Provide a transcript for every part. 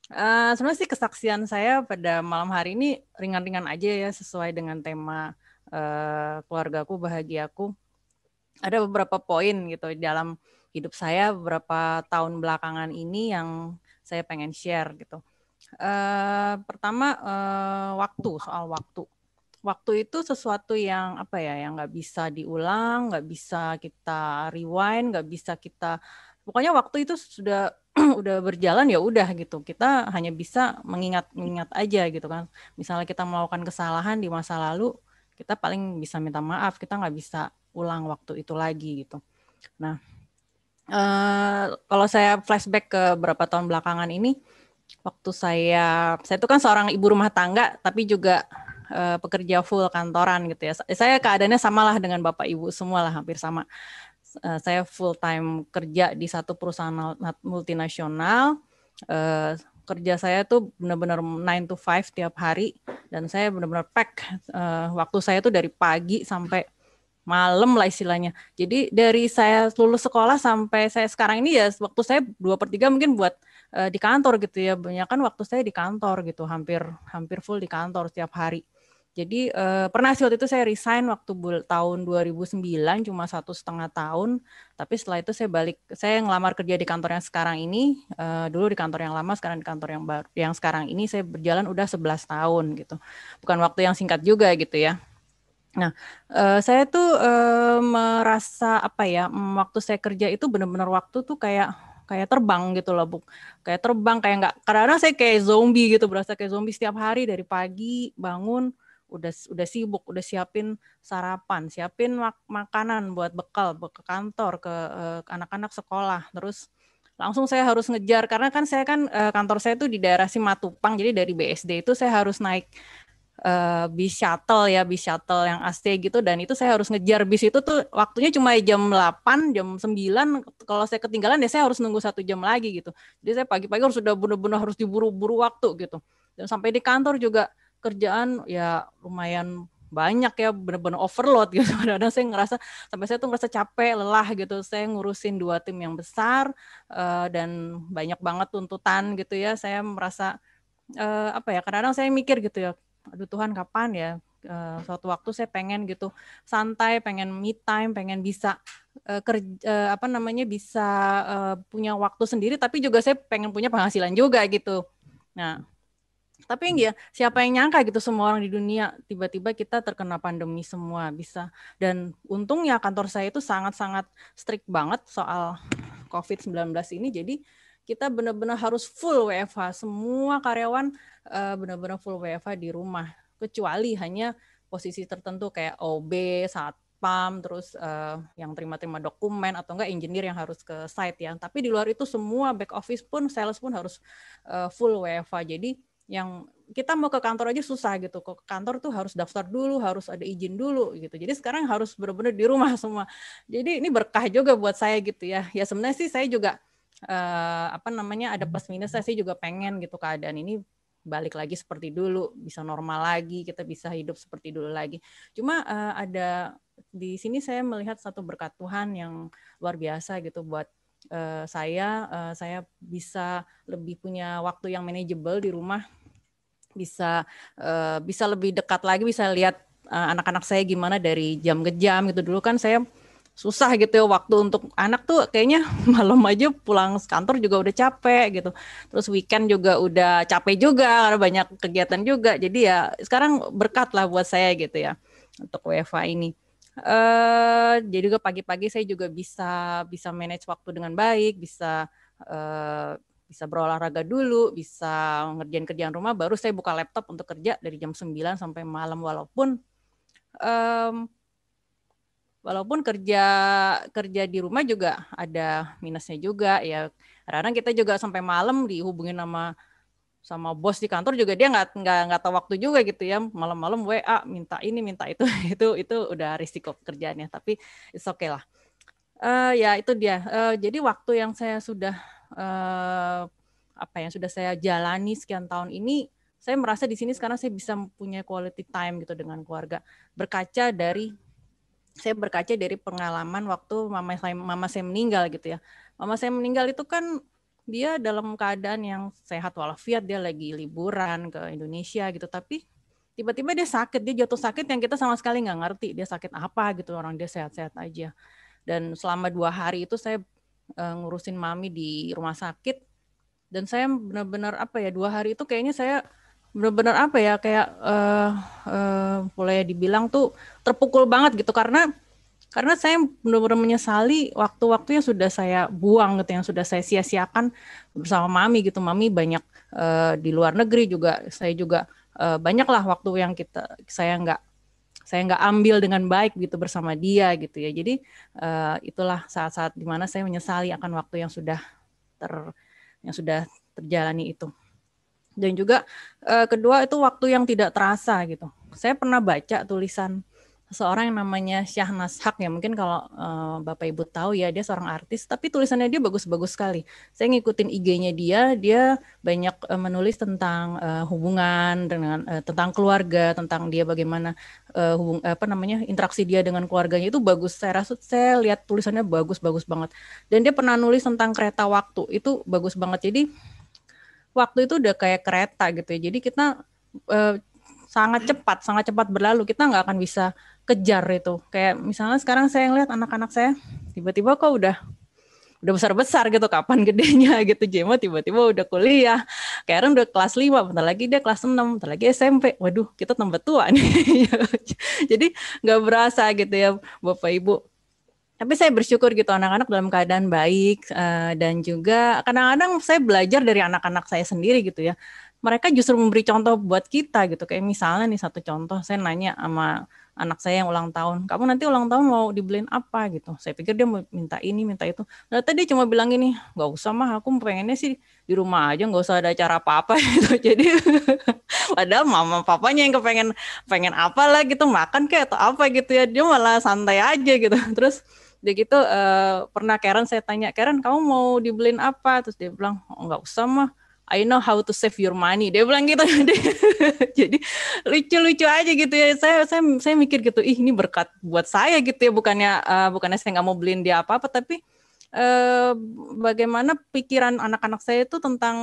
Sebenarnya sih kesaksian saya pada malam hari ini ringan-ringan aja ya, sesuai dengan tema keluargaku, bahagiaku. Ada beberapa poin gitu dalam hidup saya beberapa tahun belakangan ini yang saya pengen share gitu. Pertama, soal waktu. Waktu itu sesuatu yang apa ya, yang nggak bisa diulang, nggak bisa kita rewind, nggak bisa kita, pokoknya waktu itu sudah udah berjalan ya udah gitu. Kita hanya bisa mengingat-ingat aja gitu kan. Misalnya kita melakukan kesalahan di masa lalu, kita paling bisa minta maaf, kita nggak bisa ulang waktu itu lagi gitu. Nah, kalau saya flashback ke beberapa tahun belakangan ini, waktu saya itu kan seorang ibu rumah tangga, tapi juga pekerja full kantoran gitu ya. Saya keadaannya samalah dengan bapak ibu semua lah, hampir sama. Saya full time kerja di satu perusahaan multinasional. Uh, Kerja saya tuh benar-benar 9 to 5 tiap hari, dan saya benar-benar pack waktu saya tuh dari pagi sampai malam lah istilahnya. Jadi dari saya lulus sekolah sampai saya sekarang ini ya waktu saya 2/3 mungkin buat di kantor gitu ya. Banyak kan waktu saya di kantor gitu, hampir hampir full di kantor setiap hari. Jadi pernah sih waktu itu saya resign waktu tahun 2009, cuma 1,5 tahun. Tapi setelah itu saya ngelamar kerja di kantor yang sekarang ini. Dulu di kantor yang lama, sekarang di kantor yang baru. Yang sekarang ini saya berjalan udah 11 tahun gitu. Bukan waktu yang singkat juga gitu ya. Nah, saya tuh merasa apa ya, waktu saya kerja itu benar-benar waktu tuh kayak kayak terbang gitu loh, Bu. Kayak terbang, kayak nggak, kadang-kadang saya kayak zombie gitu, berasa kayak zombie setiap hari dari pagi bangun udah sibuk, udah siapin sarapan, siapin makanan buat bekal ke kantor, ke anak-anak sekolah, terus langsung saya harus ngejar karena kan saya kan kantor saya tuh di daerah Simatupang, jadi dari BSD itu saya harus naik bis shuttle yang AC gitu, dan itu saya harus ngejar bis itu tuh waktunya cuma jam 8, jam 9. Kalau saya ketinggalan ya saya harus nunggu 1 jam lagi gitu. Jadi saya pagi-pagi harus sudah benar-benar harus diburu-buru waktu gitu. Dan sampai di kantor juga kerjaan ya lumayan banyak ya, benar-benar overload gitu. Kadang-kadang saya ngerasa, sampai saya tuh ngerasa capek, lelah gitu. Saya ngurusin 2 tim yang besar dan banyak banget tuntutan gitu ya. Saya merasa apa ya, kadang-kadang saya mikir gitu ya, aduh Tuhan kapan ya suatu waktu saya pengen gitu santai, pengen me time, pengen bisa kerja apa namanya, bisa punya waktu sendiri, tapi juga saya pengen punya penghasilan juga gitu. Nah, tapi ya siapa yang nyangka gitu, semua orang di dunia tiba-tiba kita terkena pandemi semua bisa. Dan untungnya kantor saya itu sangat-sangat strict banget soal COVID-19 ini. Jadi kita benar-benar harus full WFH. Semua karyawan benar-benar full WFH di rumah. Kecuali hanya posisi tertentu kayak OB, satpam, terus yang terima-terima dokumen, atau enggak engineer yang harus ke site ya. Tapi di luar itu semua back office pun, sales pun harus full WFH. Jadi yang kita mau ke kantor aja susah gitu. Ke kantor tuh harus daftar dulu, harus ada izin dulu gitu. Jadi sekarang harus benar-benar di rumah semua. Jadi ini berkah juga buat saya gitu ya. Ya sebenarnya sih saya juga apa namanya, ada plus minus. Saya juga pengen gitu keadaan ini balik lagi seperti dulu, bisa normal lagi, kita bisa hidup seperti dulu lagi. Cuma ada di sini saya melihat satu berkat Tuhan yang luar biasa gitu buat saya bisa lebih punya waktu yang manageable di rumah, bisa lebih dekat lagi, bisa lihat anak-anak saya gimana dari jam ke jam gitu. Dulu kan saya susah gitu ya, waktu untuk anak tuh kayaknya malam aja pulang kantor juga udah capek gitu. Terus weekend juga udah capek juga karena banyak kegiatan juga. Jadi ya sekarang berkat lah buat saya gitu ya untuk WFH ini. Jadi juga pagi-pagi saya juga bisa bisa manage waktu dengan baik, uh, bisa berolahraga dulu, bisa ngerjain kerjaan rumah, baru saya buka laptop untuk kerja dari jam 9 sampai malam, um, walaupun kerja kerja di rumah juga ada minusnya juga ya. Kadang kita juga sampai malam dihubungin sama sama bos di kantor juga, dia nggak tahu waktu juga gitu ya, malam-malam WA minta ini minta itu itu udah risiko pekerjaannya, tapi it's okay lah. Ya itu dia. Jadi waktu yang saya sudah apa yang sudah saya jalani sekian tahun ini, saya merasa di sini sekarang saya bisa punya quality time gitu dengan keluarga. Saya berkaca dari pengalaman waktu mama saya meninggal gitu ya. Mama saya meninggal itu kan dia dalam keadaan yang sehat walafiat, dia lagi liburan ke Indonesia gitu, tapi tiba-tiba dia sakit, dia jatuh sakit yang kita sama sekali nggak ngerti dia sakit apa gitu, orang dia sehat-sehat aja. Dan selama 2 hari itu saya ngurusin mami di rumah sakit, dan saya benar-benar apa ya, 2 hari itu kayaknya saya benar-benar apa ya, kayak boleh dibilang tuh terpukul banget gitu, karena saya benar-benar menyesali waktu-waktu yang sudah saya buang gitu, yang sudah saya sia-siakan bersama mami gitu. Mami banyak di luar negeri juga, saya juga banyak lah waktu yang saya nggak ambil dengan baik gitu bersama dia gitu ya. Jadi itulah saat-saat dimana saya menyesali akan waktu yang sudah terjalani itu. Dan juga kedua itu waktu yang tidak terasa gitu. Saya pernah baca tulisan seseorang yang namanya Syahnas Haq ya, mungkin kalau Bapak Ibu tahu ya, dia seorang artis, tapi tulisannya dia bagus-bagus sekali. Saya ngikutin IG-nya dia banyak menulis tentang hubungan dengan tentang keluarga, tentang dia bagaimana interaksi dia dengan keluarganya, itu bagus. Saya lihat tulisannya bagus-bagus banget. Dan dia pernah nulis tentang kereta waktu, itu bagus banget. Jadi waktu itu udah kayak kereta gitu ya. Jadi kita sangat cepat berlalu. Kita nggak akan bisa kejar itu. Kayak misalnya sekarang saya ngeliat anak-anak saya tiba-tiba kok udah besar-besar gitu, kapan gedenya gitu. Jema tiba-tiba udah kuliah. Karen udah kelas 5, bentar lagi dia kelas 6, bentar lagi SMP. Waduh, kita tambah tua nih. Jadi nggak berasa gitu ya Bapak Ibu. Tapi saya bersyukur gitu, anak-anak dalam keadaan baik, dan juga kadang-kadang saya belajar dari anak-anak saya sendiri gitu ya. Mereka justru memberi contoh buat kita gitu. Kayak misalnya nih satu contoh, saya nanya sama anak saya yang ulang tahun, kamu nanti ulang tahun mau dibeliin apa gitu. Saya pikir dia mau minta ini, minta itu. Ternyata dia cuma bilang gini, nggak usah mah, aku pengennya sih di rumah aja, nggak usah ada acara apa-apa gitu. Jadi padahal mama papanya yang pengen apa lah gitu, makan kayak atau apa gitu ya. Dia malah santai aja gitu. Terus dia gitu pernah Karen saya tanya, Karen kamu mau dibeliin apa? Terus dia bilang, oh, nggak usah mah, I know how to save your money. Dia bilang gitu. Jadi lucu-lucu aja gitu ya. Saya mikir gitu, ih ini berkat buat saya gitu ya. Bukannya saya nggak mau beliin dia apa-apa, tapi bagaimana pikiran anak-anak saya itu tentang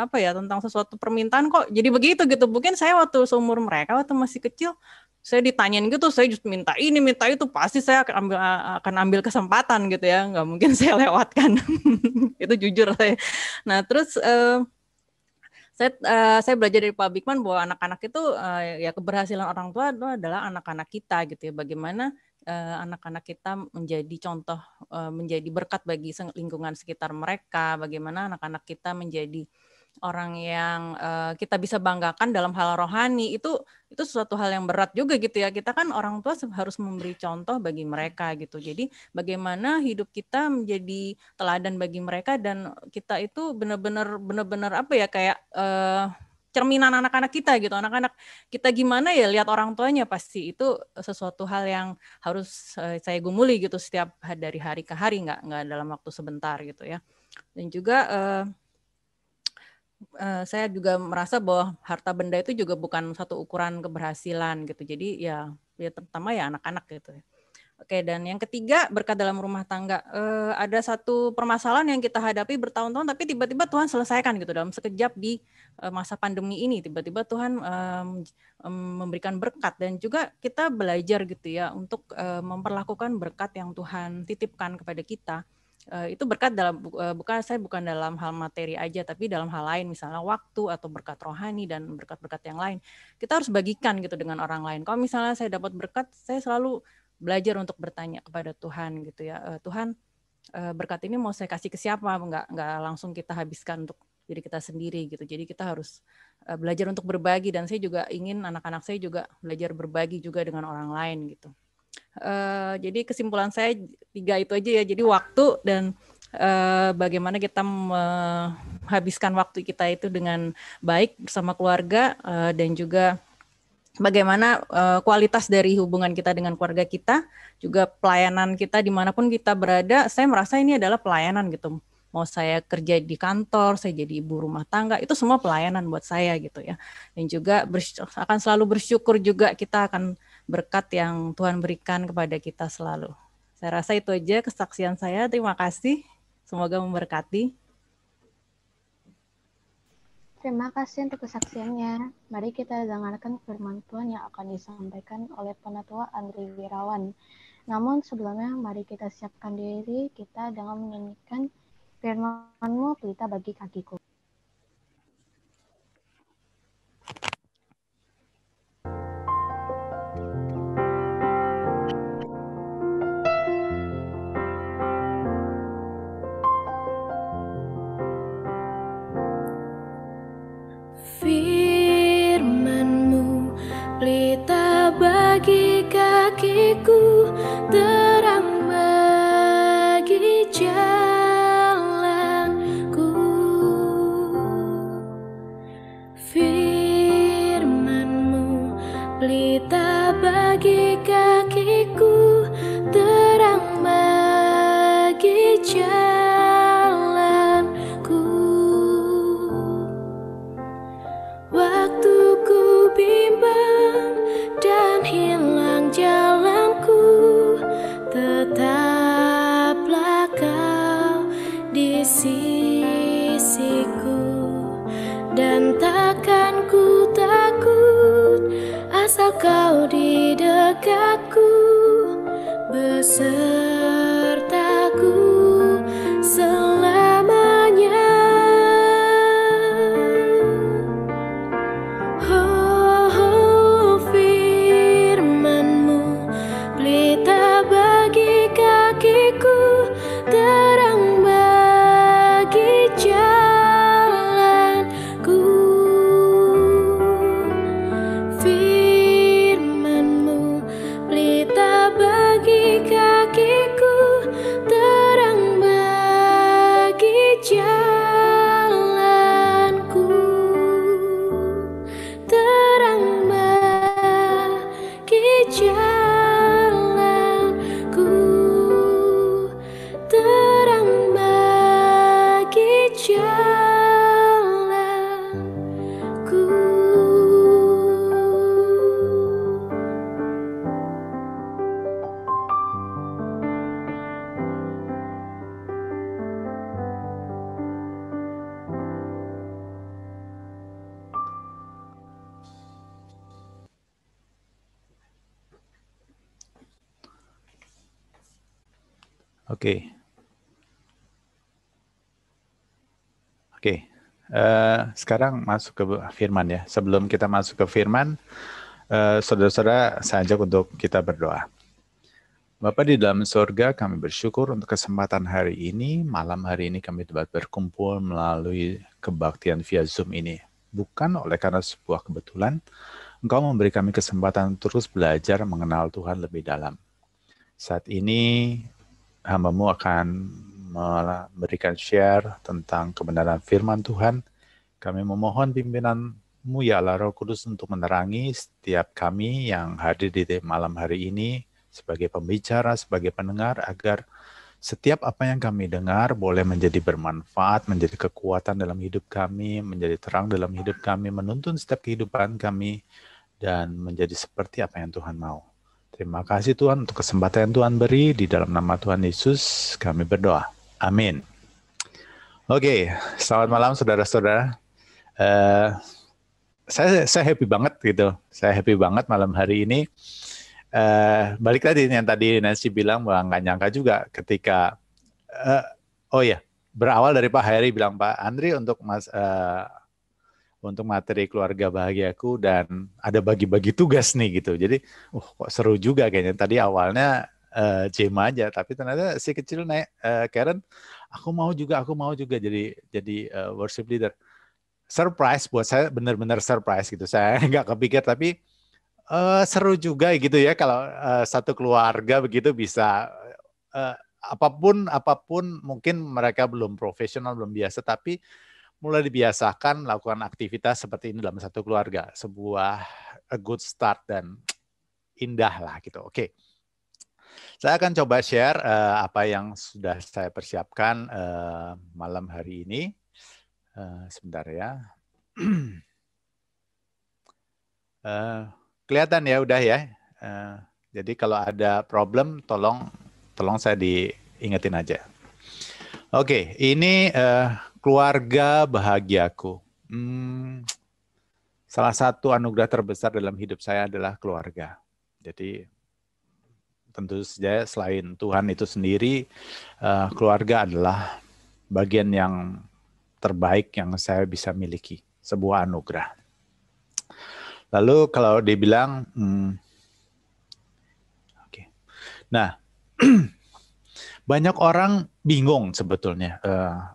tentang sesuatu permintaan kok jadi begitu gitu. Mungkin saya waktu seumur mereka waktu masih kecil, saya ditanyain gitu, saya just minta ini minta itu, pasti saya akan ambil kesempatan gitu ya, nggak mungkin saya lewatkan. Itu jujur saya. Nah terus saya belajar dari Pak Bikman bahwa anak-anak itu ya keberhasilan orang tua itu adalah anak-anak kita gitu ya. Bagaimana anak-anak kita menjadi contoh, menjadi berkat bagi lingkungan sekitar mereka. Bagaimana anak-anak kita menjadi orang yang kita bisa banggakan dalam hal rohani. Itu sesuatu hal yang berat juga gitu ya. Kita kan orang tua harus memberi contoh bagi mereka gitu. Jadi bagaimana hidup kita menjadi teladan bagi mereka, dan kita itu benar-benar apa ya, kayak cerminan anak-anak kita gitu. Anak-anak kita gimana ya lihat orang tuanya, pasti itu sesuatu hal yang harus saya gumuli gitu setiap dari hari ke hari, nggak dalam waktu sebentar gitu ya. Dan juga saya juga merasa bahwa harta benda itu juga bukan satu ukuran keberhasilan gitu. Jadi ya terutama ya anak-anak gitu ya. Oke, dan yang ketiga, berkat dalam rumah tangga. Ada satu permasalahan yang kita hadapi bertahun-tahun, tapi tiba-tiba Tuhan selesaikan gitu dalam sekejap di masa pandemi ini. Tiba-tiba Tuhan memberikan berkat, dan juga kita belajar gitu ya untuk memperlakukan berkat yang Tuhan titipkan kepada kita. Itu berkat bukan dalam hal materi aja, tapi dalam hal lain, misalnya waktu atau berkat rohani dan berkat-berkat yang lain. Kita harus bagikan gitu dengan orang lain. Kalau misalnya saya dapat berkat, saya selalu belajar untuk bertanya kepada Tuhan gitu ya, Tuhan berkat ini mau saya kasih ke siapa, nggak langsung kita habiskan untuk diri kita sendiri gitu. Jadi kita harus belajar untuk berbagi, dan saya juga ingin anak-anak saya juga belajar berbagi juga dengan orang lain gitu. Jadi kesimpulan saya 3 itu aja ya. Jadi waktu, dan bagaimana kita menghabiskan waktu kita itu dengan baik bersama keluarga, dan juga bagaimana kualitas dari hubungan kita dengan keluarga kita, juga pelayanan kita dimanapun kita berada. Saya merasa ini adalah pelayanan gitu. Mau saya kerja di kantor, saya jadi ibu rumah tangga, itu semua pelayanan buat saya gitu ya. Dan juga akan selalu bersyukur juga, kita akan berkat yang Tuhan berikan kepada kita selalu. Saya rasa itu aja kesaksian saya. Terima kasih. Semoga memberkati. Terima kasih untuk kesaksiannya. Mari kita dengarkan firman Tuhan yang akan disampaikan oleh Penatua Andri Wirawan. Namun sebelumnya, mari kita siapkan diri kita dengan menyanyikan firman-Mu pelita bagi kakiku. Firman-Mu pelita bagi kakiku, terang bagi jalanku. Firman-Mu pelita bagi kakiku, terang bagi jalanku. Waktu ku bimbang dan hilang jalanku, tetaplah Kau di sisiku. Dan takkan ku takut, asal Kau di dekatku, besertaku selamanya. Oh, firman-Mu pelita bagi kakiku, terang bagi jalanku. Firman-Mu pelita bagi kakiku, terang bagi jalanku. Terang bagi jalanku, terang bagi jalanku. Oke. Sekarang masuk ke firman ya. Sebelum kita masuk ke firman, saudara-saudara, saya ajak untuk kita berdoa. Bapa di dalam surga, kami bersyukur untuk kesempatan hari ini, malam hari ini kami dapat berkumpul melalui kebaktian via Zoom ini. Bukan oleh karena sebuah kebetulan, Engkau memberi kami kesempatan terus belajar mengenal Tuhan lebih dalam. Saat ini, hamba-Mu akan memberikan share tentang kebenaran firman Tuhan. Kami memohon pimpinan-Mu ya Allah Roh Kudus untuk menerangi setiap kami yang hadir di malam hari ini sebagai pembicara, sebagai pendengar, agar setiap apa yang kami dengar boleh menjadi bermanfaat, menjadi kekuatan dalam hidup kami, menjadi terang dalam hidup kami, menuntun setiap kehidupan kami, dan menjadi seperti apa yang Tuhan mau. Terima kasih Tuhan untuk kesempatan yang Tuhan beri. Di dalam nama Tuhan Yesus kami berdoa. Amin. Oke, selamat malam saudara-saudara. Saya happy banget gitu. Saya happy banget malam hari ini. Balik tadi yang tadi Nancy bilang bahwa nggak nyangka juga ketika berawal dari Pak Hairi bilang, Pak Andri untuk materi keluarga bahagiaku dan ada bagi-bagi tugas nih gitu. Jadi kok seru juga kayaknya. Tadi awalnya Jem aja, tapi ternyata si kecil naik Karen, aku mau juga jadi worship leader. Surprise buat saya, benar-benar surprise gitu. Saya nggak kepikir, tapi seru juga gitu ya kalau satu keluarga begitu bisa apapun mungkin mereka belum profesional, belum biasa, tapi mulai dibiasakan melakukan aktivitas seperti ini dalam satu keluarga. Sebuah a good start dan indah lah gitu. Oke. Saya akan coba share apa yang sudah saya persiapkan malam hari ini. Sebentar ya. Kelihatan ya udah ya. Jadi kalau ada problem tolong saya diingetin aja. Oke, ini keluarga bahagiaku. Salah satu anugerah terbesar dalam hidup saya adalah keluarga. Jadi tentu saja selain Tuhan itu sendiri, keluarga adalah bagian yang terbaik yang saya bisa miliki, sebuah anugerah. Lalu kalau dibilang, nah, banyak orang bingung sebetulnya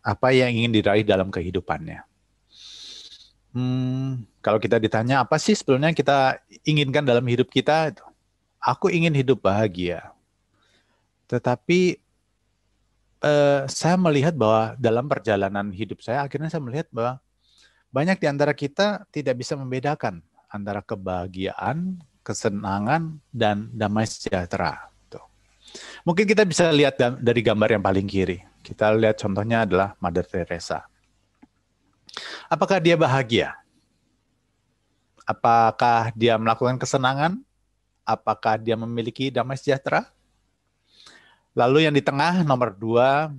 apa yang ingin diraih dalam kehidupannya. Kalau kita ditanya apa sih sebetulnya kita inginkan dalam hidup kita, aku ingin hidup bahagia. Tetapi saya melihat bahwa dalam perjalanan hidup saya, akhirnya saya melihat bahwa banyak di antara kita tidak bisa membedakan antara kebahagiaan, kesenangan, dan damai sejahtera. Mungkin kita bisa lihat dari gambar yang paling kiri. Kita lihat contohnya adalah Mother Teresa. Apakah dia bahagia? Apakah dia melakukan kesenangan? Apakah dia memiliki damai sejahtera? Lalu yang di tengah, nomor 2,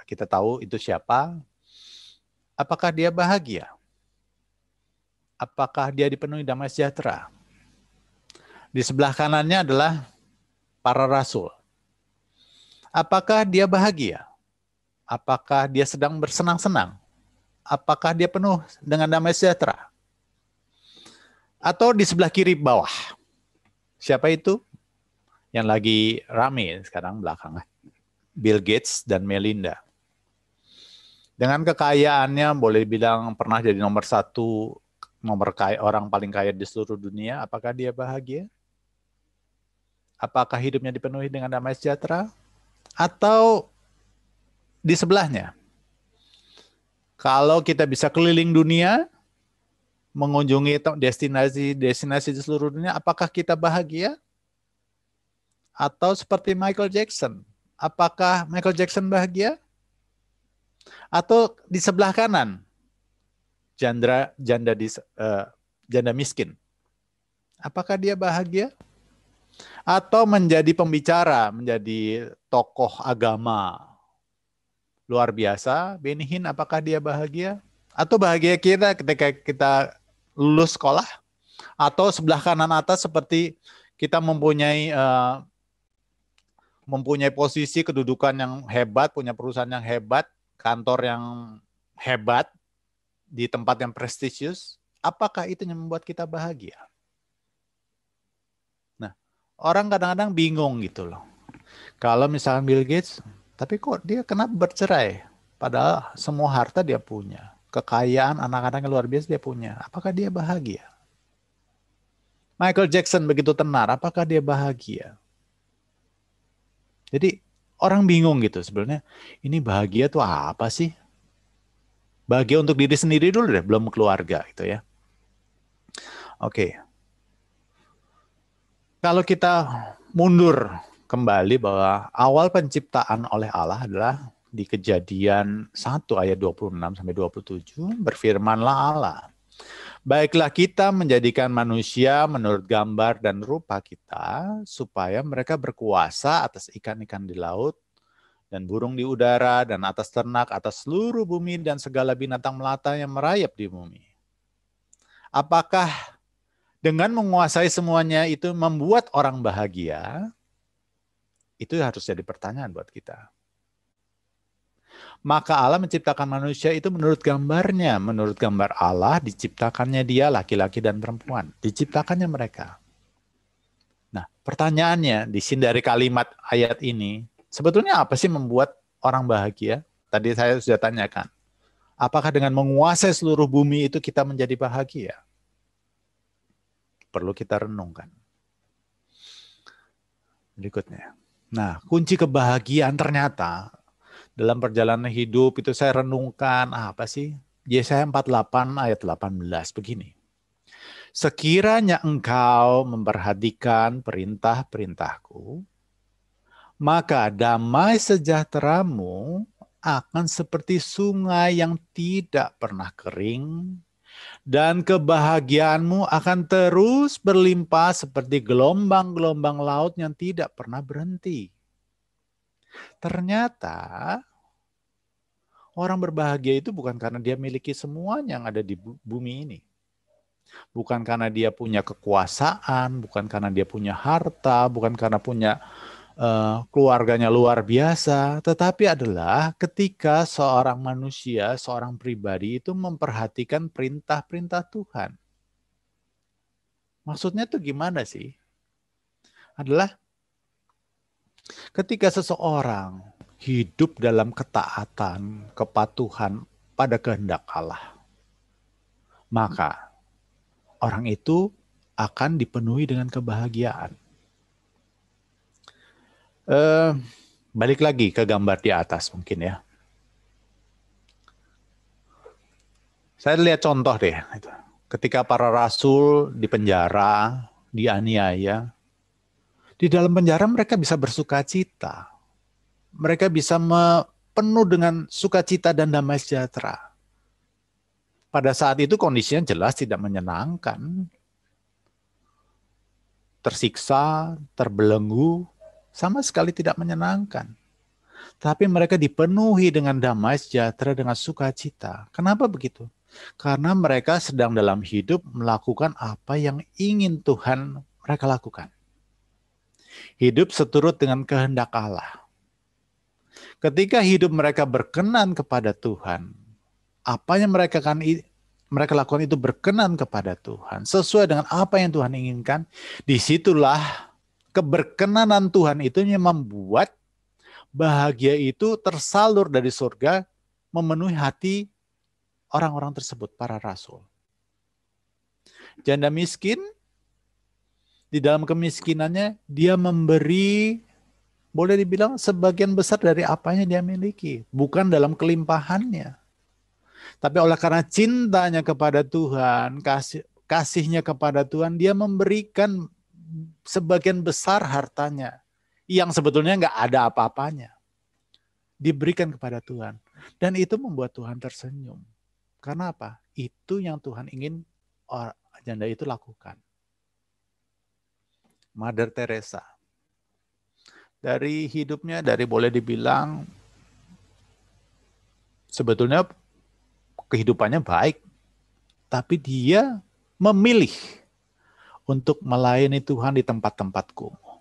kita tahu itu siapa. Apakah dia bahagia? Apakah dia dipenuhi damai sejahtera? Di sebelah kanannya adalah para rasul. Apakah dia bahagia? Apakah dia sedang bersenang-senang? Apakah dia penuh dengan damai sejahtera? Atau di sebelah kiri bawah. Siapa itu? Yang lagi rame sekarang belakangan. Bill Gates dan Melinda. Dengan kekayaannya boleh bilang pernah jadi nomor 1 orang paling kaya di seluruh dunia. Apakah dia bahagia? Apakah hidupnya dipenuhi dengan damai sejahtera? Atau di sebelahnya? Kalau kita bisa keliling dunia, mengunjungi destinasi di seluruh dunia, apakah kita bahagia? Atau seperti Michael Jackson, apakah Michael Jackson bahagia? Atau di sebelah kanan, janda miskin, apakah dia bahagia? Atau menjadi pembicara, menjadi tokoh agama luar biasa, Benny Hinn, apakah dia bahagia? Atau bahagia kita ketika kita lulus sekolah? Atau sebelah kanan atas seperti kita mempunyai posisi kedudukan yang hebat, punya perusahaan yang hebat, kantor yang hebat, di tempat yang prestisius, apakah itu yang membuat kita bahagia? Nah, orang kadang-kadang bingung gitu loh. Kalau misalkan Bill Gates, tapi kok dia kenapa bercerai? Padahal semua harta dia punya. Kekayaan anak-anak yang luar biasa dia punya. Apakah dia bahagia? Michael Jackson begitu tenar, apakah dia bahagia? Jadi orang bingung gitu sebenarnya. Ini bahagia tuh apa sih? Bahagia untuk diri sendiri dulu deh, belum keluarga gitu ya. Oke. Kalau kita mundur kembali bahwa awal penciptaan oleh Allah adalah di Kejadian 1 ayat 26 sampai 27, berfirmanlah Allah, baiklah kita menjadikan manusia menurut gambar dan rupa kita, supaya mereka berkuasa atas ikan-ikan di laut, dan burung di udara, dan atas ternak, atas seluruh bumi, dan segala binatang melata yang merayap di bumi. Apakah dengan menguasai semuanya itu membuat orang bahagia? Itu harus jadi pertanyaan buat kita. Maka Allah menciptakan manusia itu menurut gambarnya. Menurut gambar Allah diciptakannya dia laki-laki dan perempuan. Diciptakannya mereka. Nah, pertanyaannya di sini dari kalimat ayat ini, sebetulnya apa sih membuat orang bahagia? Tadi saya sudah tanyakan. Apakah dengan menguasai seluruh bumi itu kita menjadi bahagia? Perlu kita renungkan. Berikutnya. Nah, kunci kebahagiaan ternyata dalam perjalanan hidup itu saya renungkan apa sih? Yesaya 48 ayat 18 begini. Sekiranya engkau memperhatikan perintah-perintahku, maka damai sejahteramu akan seperti sungai yang tidak pernah kering, dan kebahagiaanmu akan terus berlimpah seperti gelombang-gelombang laut yang tidak pernah berhenti. Ternyata Orang berbahagia itu bukan karena dia miliki semuanya yang ada di bumi ini. Bukan karena dia punya kekuasaan, bukan karena dia punya harta, bukan karena punya keluarganya luar biasa, tetapi adalah ketika seorang manusia, seorang pribadi itu memperhatikan perintah-perintah Tuhan. Maksudnya itu gimana sih? Adalah ketika seseorang hidup dalam ketaatan, kepatuhan pada kehendak Allah, maka orang itu akan dipenuhi dengan kebahagiaan. Balik lagi ke gambar di atas mungkin ya. Saya lihat contoh deh. Ketika para rasul di penjara, dianiaya, di dalam penjara mereka bisa bersuka cita. Mereka bisa penuh dengan sukacita dan damai sejahtera. Pada saat itu kondisinya jelas tidak menyenangkan. Tersiksa, terbelenggu, sama sekali tidak menyenangkan. Tapi mereka dipenuhi dengan damai sejahtera, dengan sukacita. Kenapa begitu? Karena mereka sedang dalam hidup melakukan apa yang ingin Tuhan mereka lakukan. Hidup seturut dengan kehendak Allah. Ketika hidup mereka berkenan kepada Tuhan, apa yang mereka lakukan itu berkenan kepada Tuhan, sesuai dengan apa yang Tuhan inginkan, disitulah keberkenanan Tuhan itu yang membuat bahagia itu tersalur dari surga, memenuhi hati orang-orang tersebut, para rasul. Janda miskin, di dalam kemiskinannya, dia memberi, boleh dibilang sebagian besar dari apanya dia miliki. Bukan dalam kelimpahannya. Tapi oleh karena cintanya kepada Tuhan, kasihnya kepada Tuhan, dia memberikan sebagian besar hartanya yang sebetulnya nggak ada apa-apanya, diberikan kepada Tuhan, dan itu membuat Tuhan tersenyum. Karena apa? Itu yang Tuhan ingin janda itu lakukan. Mother Teresa, dari hidupnya, dari boleh dibilang sebetulnya kehidupannya baik, tapi dia memilih untuk melayani Tuhan di tempat-tempat kumuh.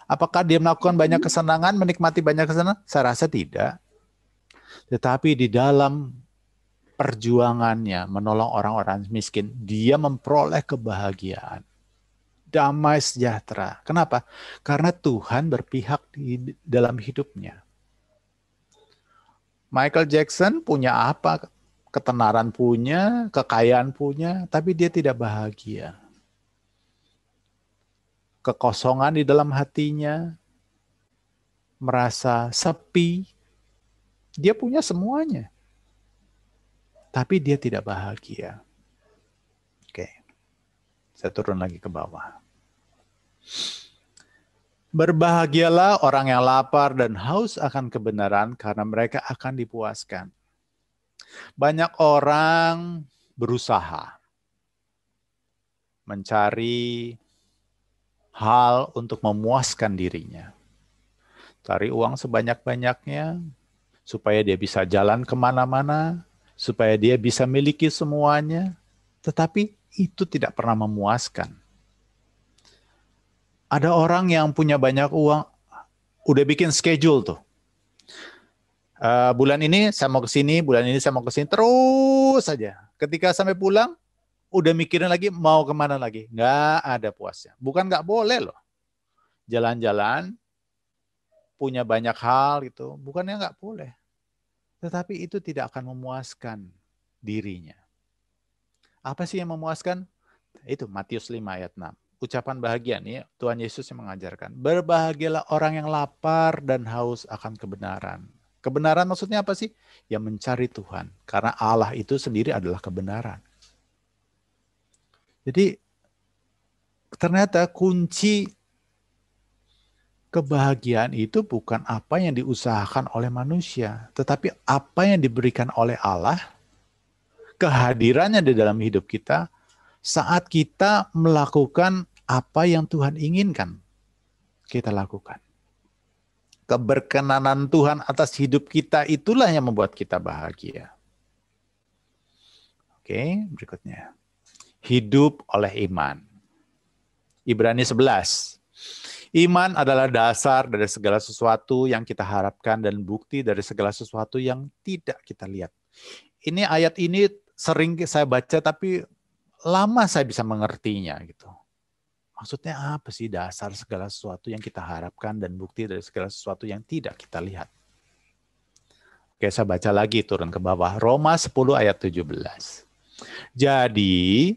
Apakah dia melakukan banyak kesenangan, menikmati banyak kesenangan? Saya rasa tidak. Tetapi di dalam perjuangannya menolong orang-orang miskin, dia memperoleh kebahagiaan, damai sejahtera. Kenapa? Karena Tuhan berpihak di dalam hidupnya. Michael Jackson punya apa? Ketenaran punya, kekayaan punya, tapi dia tidak bahagia. Kekosongan di dalam hatinya, merasa sepi. Dia punya semuanya, tapi dia tidak bahagia. Oke, saya turun lagi ke bawah. Berbahagialah orang yang lapar dan haus akan kebenaran, karena mereka akan dipuaskan. Banyak orang berusaha mencari hal untuk memuaskan dirinya. Cari uang sebanyak-banyaknya, supaya dia bisa jalan kemana-mana, supaya dia bisa miliki semuanya. Tetapi itu tidak pernah memuaskan. Ada orang yang punya banyak uang, udah bikin schedule tuh. Bulan ini saya mau ke sini, bulan ini saya mau ke sini, terus saja. Ketika sampai pulang, udah mikirin lagi mau kemana lagi. Nggak ada puasnya. Bukan nggak boleh loh. Jalan-jalan, punya banyak hal gitu. Bukannya nggak boleh. Tetapi itu tidak akan memuaskan dirinya. Apa sih yang memuaskan? Itu Matius 5 ayat 6. Ucapan bahagia nih, Tuhan Yesus yang mengajarkan. Berbahagialah orang yang lapar dan haus akan kebenaran. Kebenaran maksudnya apa sih? Yang mencari Tuhan. Karena Allah itu sendiri adalah kebenaran. Jadi ternyata kunci kebahagiaan itu bukan apa yang diusahakan oleh manusia, tetapi apa yang diberikan oleh Allah, kehadirannya di dalam hidup kita saat kita melakukan apa yang Tuhan inginkan kita lakukan. keberkenanan Tuhan atas hidup kita itulah yang membuat kita bahagia. Oke, berikutnya. Hidup oleh iman. Ibrani 11. Iman adalah dasar dari segala sesuatu yang kita harapkan dan bukti dari segala sesuatu yang tidak kita lihat. Ini ayat ini sering saya baca tapi lama saya bisa mengertinya gitu. Maksudnya apa sih dasar segala sesuatu yang kita harapkan dan bukti dari segala sesuatu yang tidak kita lihat? Oke, saya baca lagi turun ke bawah. Roma 10 ayat 17. Jadi,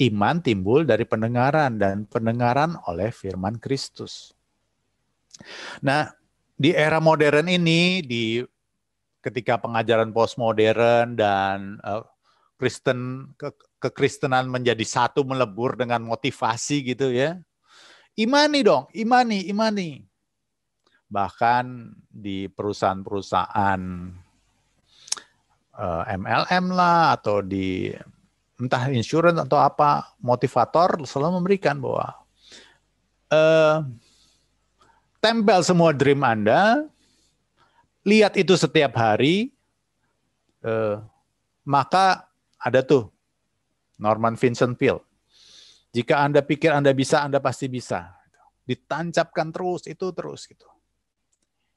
iman timbul dari pendengaran dan pendengaran oleh firman Kristus. Nah, di era modern ini, ketika pengajaran postmodern dan kekristenan menjadi satu melebur dengan motivasi gitu ya. Imani dong, imani. Bahkan di perusahaan-perusahaan MLM lah atau di entah insurance atau apa, motivator selalu memberikan bahwa tempel semua dream Anda, lihat itu setiap hari, maka ada tuh Norman Vincent Peale. Jika Anda pikir Anda bisa, Anda pasti bisa. Ditancapkan terus gitu.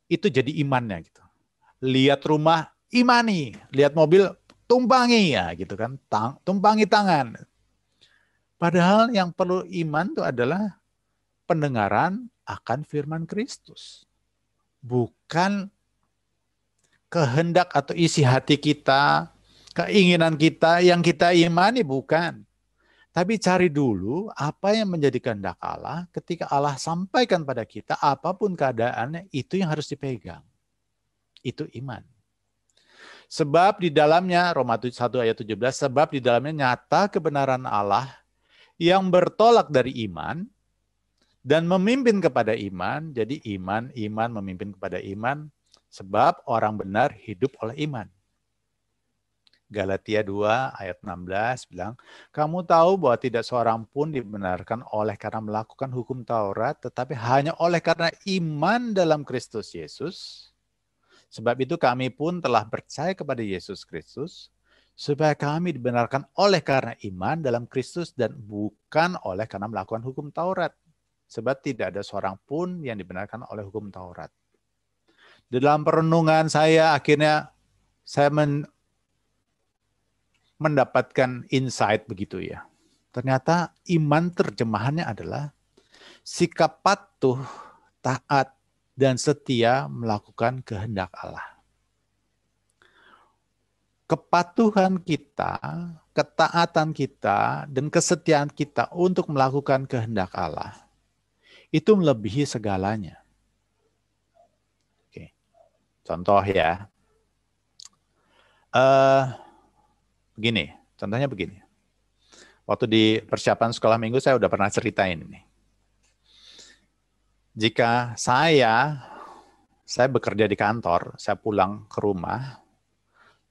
Itu jadi imannya gitu. Lihat rumah, imani. Lihat mobil, tumpangi ya gitu kan. Tumpangi tangan. Padahal yang perlu iman itu adalah pendengaran akan firman Kristus. Bukan kehendak atau isi hati kita, keinginan kita yang kita imani, bukan. Tapi cari dulu apa yang menjadi kehendak Allah. Ketika Allah sampaikan pada kita, apapun keadaannya, itu yang harus dipegang. Itu iman. Sebab di dalamnya, Roma 1 ayat 17, sebab di dalamnya nyata kebenaran Allah yang bertolak dari iman dan memimpin kepada iman. Jadi iman memimpin kepada iman. Sebab orang benar hidup oleh iman. Galatia 2 ayat 16 bilang, kamu tahu bahwa tidak seorang pun dibenarkan oleh karena melakukan hukum Taurat, tetapi hanya oleh karena iman dalam Kristus Yesus. Sebab itu kami pun telah percaya kepada Yesus Kristus, supaya kami dibenarkan oleh karena iman dalam Kristus dan bukan oleh karena melakukan hukum Taurat. Sebab tidak ada seorang pun yang dibenarkan oleh hukum Taurat. Dalam perenungan saya, akhirnya saya mendapatkan insight begitu ya. Ternyata iman terjemahannya adalah sikap patuh, taat, dan setia melakukan kehendak Allah. Kepatuhan kita, ketaatan kita, dan kesetiaan kita untuk melakukan kehendak Allah itu melebihi segalanya. Oke. Contoh ya. Contohnya begini. Waktu di persiapan sekolah minggu saya udah pernah ceritain ini. Jika saya bekerja di kantor, saya pulang ke rumah,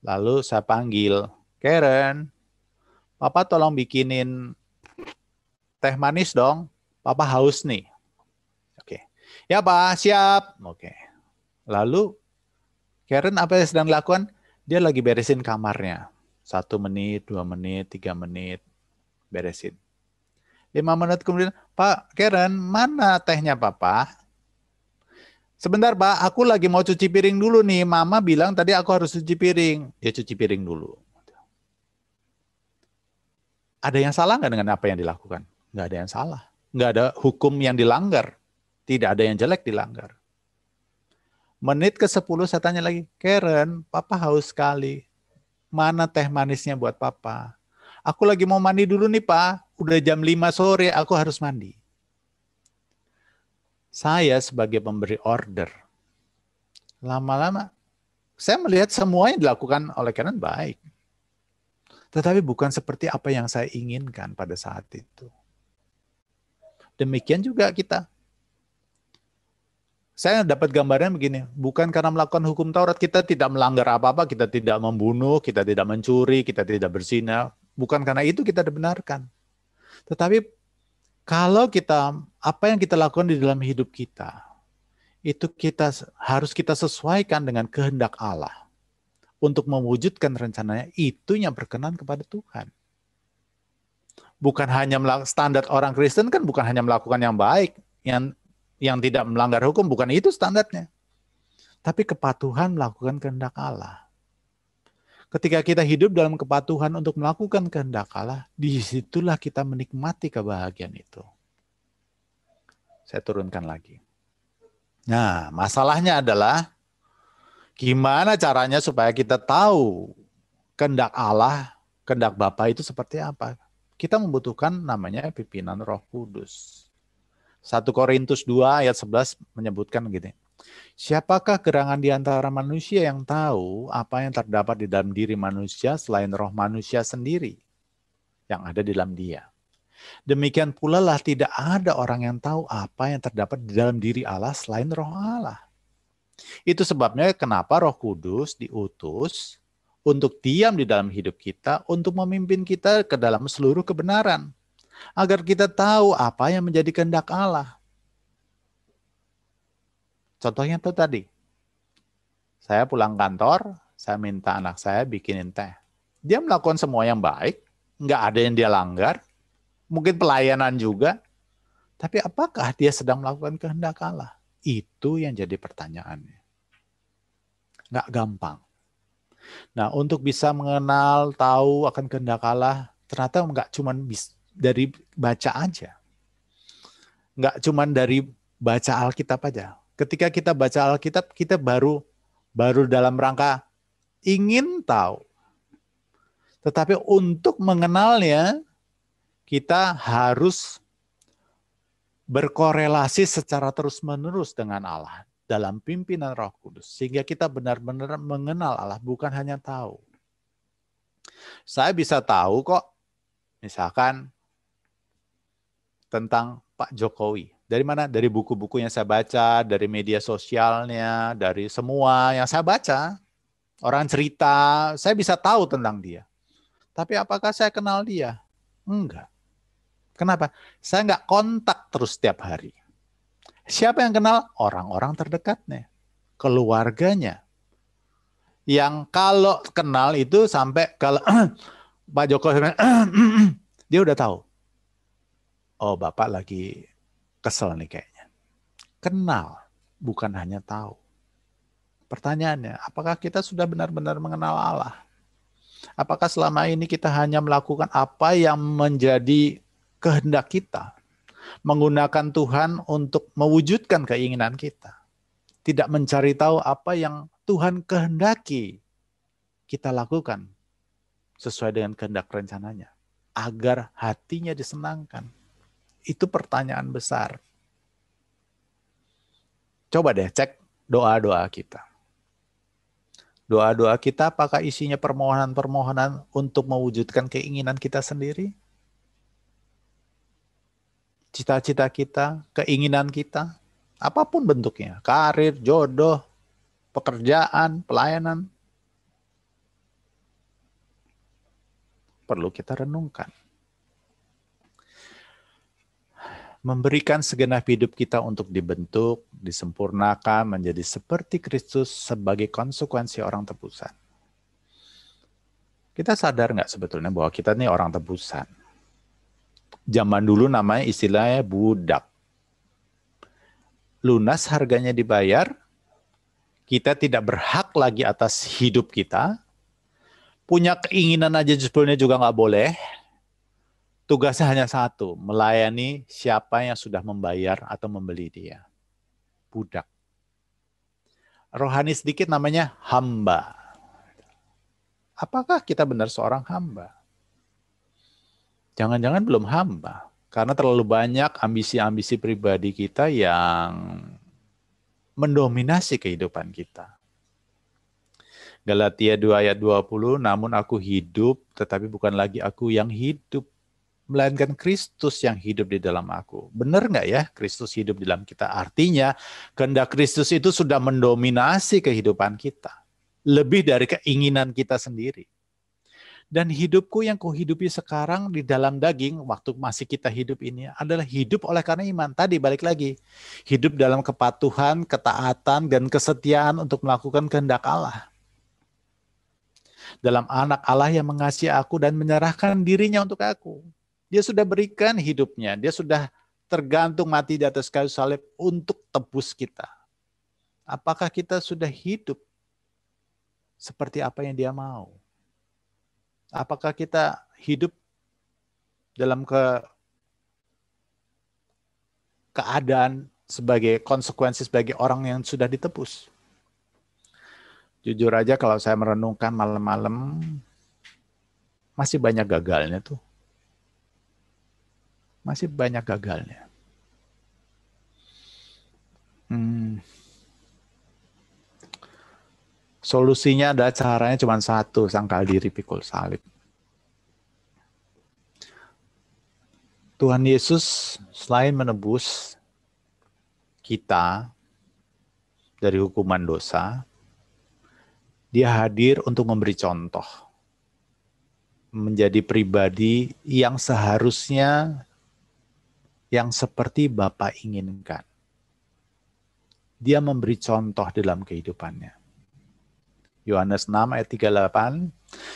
lalu saya panggil, Karen, Papa tolong bikinin teh manis dong, Papa haus nih. Oke. Ya Pak, siap. Oke. Lalu Karen apa yang sedang dilakukan? Dia lagi beresin kamarnya. 1 menit, 2 menit, 3 menit, beresin. 5 menit kemudian, Pak, Karen, mana tehnya Papa? Sebentar Pak, aku lagi mau cuci piring dulu nih. Mama bilang tadi aku harus cuci piring. Dia cuci piring dulu. Ada yang salah nggak dengan apa yang dilakukan? Nggak ada yang salah. Nggak ada hukum yang dilanggar. Tidak ada yang jelek dilanggar. Menit ke-10 saya tanya lagi, Karen, Papa haus sekali. Mana teh manisnya buat Papa? Aku lagi mau mandi dulu nih Pak. Udah jam 5 sore, aku harus mandi. Saya sebagai pemberi order, lama-lama saya melihat semua yang dilakukan oleh Karen baik. Tetapi bukan seperti apa yang saya inginkan pada saat itu. Demikian juga kita. Saya dapat gambarnya begini, bukan karena melakukan hukum Taurat, kita tidak melanggar apa-apa, kita tidak membunuh, kita tidak mencuri, kita tidak berzina. Bukan karena itu kita dibenarkan. Tetapi kalau kita, apa yang kita lakukan di dalam hidup kita, itu harus kita sesuaikan dengan kehendak Allah. Untuk mewujudkan rencananya, itu yang berkenan kepada Tuhan. Bukan hanya standar orang Kristen kan bukan hanya melakukan yang baik, yang tidak melanggar hukum, bukan itu standarnya. Tapi kepatuhan melakukan kehendak Allah. Ketika kita hidup dalam kepatuhan untuk melakukan kehendak Allah, disitulah kita menikmati kebahagiaan itu. Saya turunkan lagi. Nah, masalahnya adalah gimana caranya supaya kita tahu kehendak Allah, kehendak Bapa itu seperti apa? Kita membutuhkan namanya pimpinan Roh Kudus. 1 Korintus 2 ayat 11 menyebutkan gini. Siapakah gerangan di antara manusia yang tahu apa yang terdapat di dalam diri manusia selain roh manusia sendiri yang ada di dalam dia? Demikian pula lah tidak ada orang yang tahu apa yang terdapat di dalam diri Allah selain roh Allah. Itu sebabnya kenapa Roh Kudus diutus untuk diam di dalam hidup kita, untuk memimpin kita ke dalam seluruh kebenaran. Agar kita tahu apa yang menjadi kehendak Allah. Contohnya itu tadi. Saya pulang kantor, saya minta anak saya bikinin teh. Dia melakukan semua yang baik, nggak ada yang dia langgar, mungkin pelayanan juga. Tapi apakah dia sedang melakukan kehendak Allah? Itu yang jadi pertanyaannya. Nggak gampang. Nah, untuk bisa mengenal, tahu akan kehendak Allah, ternyata nggak cuma dari baca aja. Nggak cuma dari baca Alkitab aja. Ketika kita baca Alkitab, kita baru dalam rangka ingin tahu. Tetapi untuk mengenalnya, kita harus berkorelasi secara terus-menerus dengan Allah dalam pimpinan Roh Kudus. Sehingga kita benar-benar mengenal Allah, bukan hanya tahu. Saya bisa tahu kok, misalkan tentang Pak Jokowi. Dari mana? Dari buku-buku yang saya baca, dari media sosialnya, dari semua yang saya baca. Orang cerita, saya bisa tahu tentang dia. Tapi apakah saya kenal dia? Enggak. Kenapa? Saya nggak kontak terus setiap hari. Siapa yang kenal? Orang-orang terdekatnya. Keluarganya. Yang kalau kenal itu sampai kalau Pak Jokowi dia udah tahu. Oh, Bapak lagi kesel nih kayaknya. Kenal, bukan hanya tahu. Pertanyaannya, apakah kita sudah benar-benar mengenal Allah? Apakah selama ini kita hanya melakukan apa yang menjadi kehendak kita, menggunakan Tuhan untuk mewujudkan keinginan kita, tidak mencari tahu apa yang Tuhan kehendaki kita lakukan sesuai dengan kehendak rencananya, agar hatinya disenangkan. Itu pertanyaan besar. Coba deh cek doa-doa kita. Doa-doa kita apakah isinya permohonan-permohonan untuk mewujudkan keinginan kita sendiri? Cita-cita kita, keinginan kita, apapun bentuknya, karir, jodoh, pekerjaan, pelayanan, perlu kita renungkan. Memberikan segenap hidup kita untuk dibentuk, disempurnakan, menjadi seperti Kristus sebagai konsekuensi orang tebusan. Kita sadar nggak sebetulnya bahwa kita ini orang tebusan? Zaman dulu namanya istilahnya budak. Lunas harganya dibayar, kita tidak berhak lagi atas hidup kita, punya keinginan aja sebetulnya juga nggak boleh. Tugasnya hanya satu, melayani siapa yang sudah membayar atau membeli dia. Budak. Rohani sedikit namanya hamba. Apakah kita benar seorang hamba? Jangan-jangan belum hamba. Karena terlalu banyak ambisi-ambisi pribadi kita yang mendominasi kehidupan kita. Galatia 2 ayat 20, namun aku hidup, tetapi bukan lagi aku yang hidup, melainkan Kristus yang hidup di dalam aku. Benar nggak ya Kristus hidup di dalam kita? Artinya kehendak Kristus itu sudah mendominasi kehidupan kita. Lebih dari keinginan kita sendiri. Dan hidupku yang kuhidupi sekarang di dalam daging, waktu masih kita hidup ini, adalah hidup oleh karena iman. Tadi balik lagi, hidup dalam kepatuhan, ketaatan, dan kesetiaan untuk melakukan kehendak Allah. Dalam anak Allah yang mengasihi aku dan menyerahkan dirinya untuk aku. Dia sudah berikan hidupnya, dia sudah tergantung mati di atas kayu salib untuk tebus kita. Apakah kita sudah hidup seperti apa yang dia mau? Apakah kita hidup dalam keadaan sebagai konsekuensi sebagai orang yang sudah ditebus? Jujur aja kalau saya merenungkan malam-malam, masih banyak gagalnya tuh. Masih banyak gagalnya. Solusinya adalah caranya cuma satu, sangkal diri pikul salib. Tuhan Yesus selain menebus kita dari hukuman dosa, dia hadir untuk memberi contoh. Menjadi pribadi yang seharusnya yang seperti Bapa inginkan. Dia memberi contoh dalam kehidupannya. Yohanes 6 ayat 38,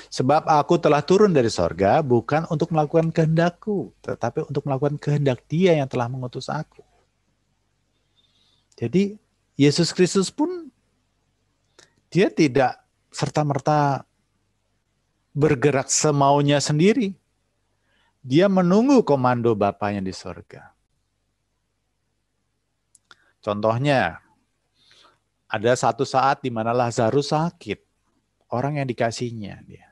sebab aku telah turun dari sorga bukan untuk melakukan kehendakku, tetapi untuk melakukan kehendak Dia yang telah mengutus aku. Jadi Yesus Kristus pun dia tidak serta-merta bergerak semaunya sendiri. Dia menunggu komando Bapanya di sorga. Contohnya, ada satu saat di mana Lazarus sakit. Orang yang dikasihnya dia.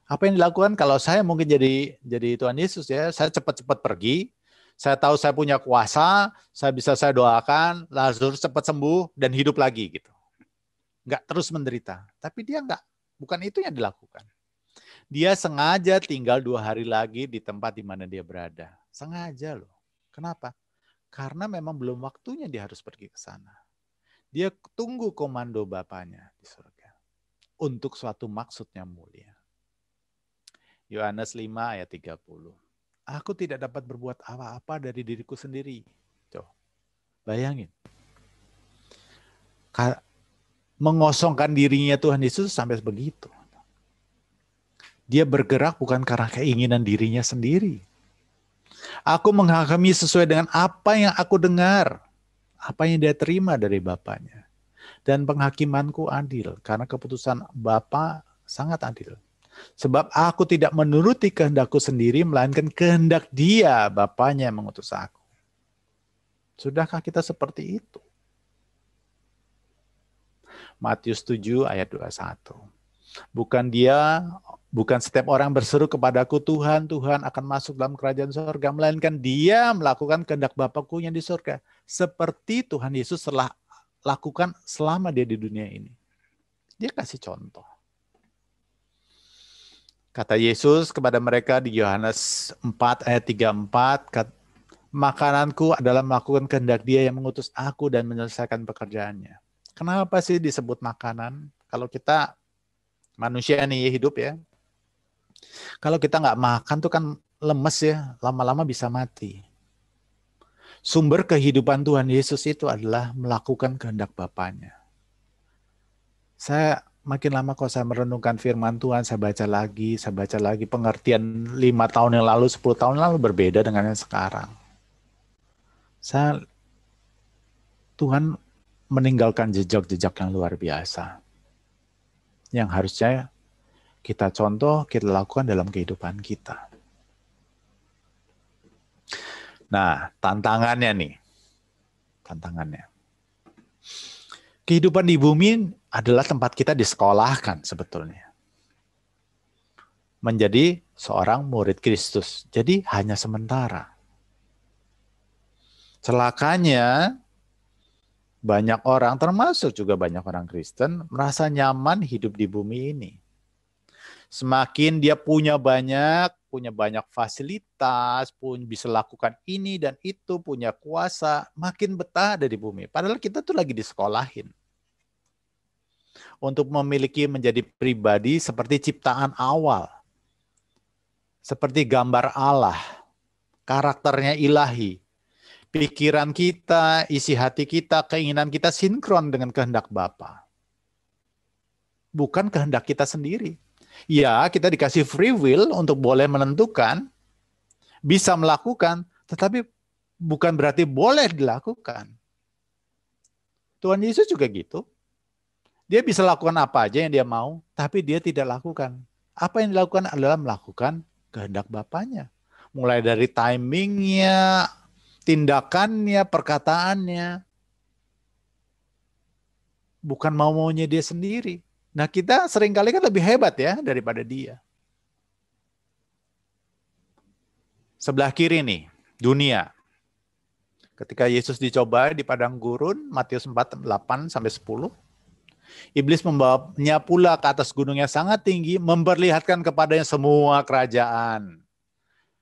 Apa yang dilakukan kalau saya mungkin jadi Tuhan Yesus ya, saya cepat-cepat pergi. Saya tahu saya punya kuasa, saya doakan, Lazarus cepat sembuh dan hidup lagi gitu. Enggak terus menderita. Tapi dia enggak, bukan itu yang dilakukan. Dia sengaja tinggal 2 hari lagi di tempat di mana dia berada. Sengaja loh. Kenapa? Karena memang belum waktunya dia harus pergi ke sana. Dia tunggu komando Bapanya di surga untuk suatu maksud yang mulia. Yohanes 5 ayat 30. Aku tidak dapat berbuat apa-apa dari diriku sendiri. Tuh, bayangin. Mengosongkan dirinya Tuhan Yesus sampai begitu. Dia bergerak bukan karena keinginan dirinya sendiri. Aku menghakimi sesuai dengan apa yang aku dengar. Apa yang dia terima dari Bapanya. Dan penghakimanku adil, karena keputusan Bapa sangat adil. Sebab aku tidak menuruti kehendakku sendiri, melainkan kehendak Dia, Bapanya yang mengutus aku. Sudahkah kita seperti itu? Matius 7 ayat 21. Bukan setiap orang berseru kepadaku, Tuhan, Tuhan akan masuk dalam kerajaan surga, melainkan dia melakukan kehendak Bapakku yang di surga. Seperti Tuhan Yesus telah lakukan selama dia di dunia ini. Dia kasih contoh. Kata Yesus kepada mereka di Yohanes 4 ayat 34, makananku adalah melakukan kehendak Dia yang mengutus aku dan menyelesaikan pekerjaannya. Kenapa sih disebut makanan? Kalau kita manusia nih hidup ya. Kalau kita nggak makan tuh kan lemes ya, lama-lama bisa mati. Sumber kehidupan Tuhan Yesus itu adalah melakukan kehendak Bapanya. Saya makin lama kalau saya merenungkan firman Tuhan, saya baca lagi pengertian 5 tahun yang lalu, 10 tahun yang lalu berbeda dengan yang sekarang. Tuhan meninggalkan jejak-jejak yang luar biasa. Yang harusnya kita contoh, kita lakukan dalam kehidupan kita. Nah, tantangannya. Kehidupan di bumi adalah tempat kita disekolahkan sebetulnya. Menjadi seorang murid Kristus. Jadi hanya sementara. Celakanya, banyak orang, termasuk juga banyak orang Kristen, merasa nyaman hidup di bumi ini. Semakin dia punya banyak fasilitas, pun bisa lakukan ini dan itu, punya kuasa, makin betah ada di bumi. Padahal kita tuh lagi disekolahin. untuk memiliki menjadi pribadi seperti ciptaan awal. Seperti gambar Allah, karakternya ilahi. Pikiran kita, isi hati kita, keinginan kita sinkron dengan kehendak Bapa. Bukan kehendak kita sendiri. Ya, kita dikasih free will untuk boleh menentukan, bisa melakukan, tetapi bukan berarti boleh dilakukan. Tuhan Yesus juga gitu. Dia bisa lakukan apa aja yang dia mau, tapi dia tidak lakukan. Apa yang dilakukan adalah melakukan kehendak Bapanya. Mulai dari timingnya, tindakannya, perkataannya. Bukan mau-maunya dia sendiri. Nah, kita seringkali kan lebih hebat ya daripada dia. Sebelah kiri nih, dunia. Ketika Yesus dicoba di padang gurun, Matius 4, 8-10, Iblis membawanya pula ke atas gunung yang sangat tinggi, memperlihatkan kepadanya semua kerajaan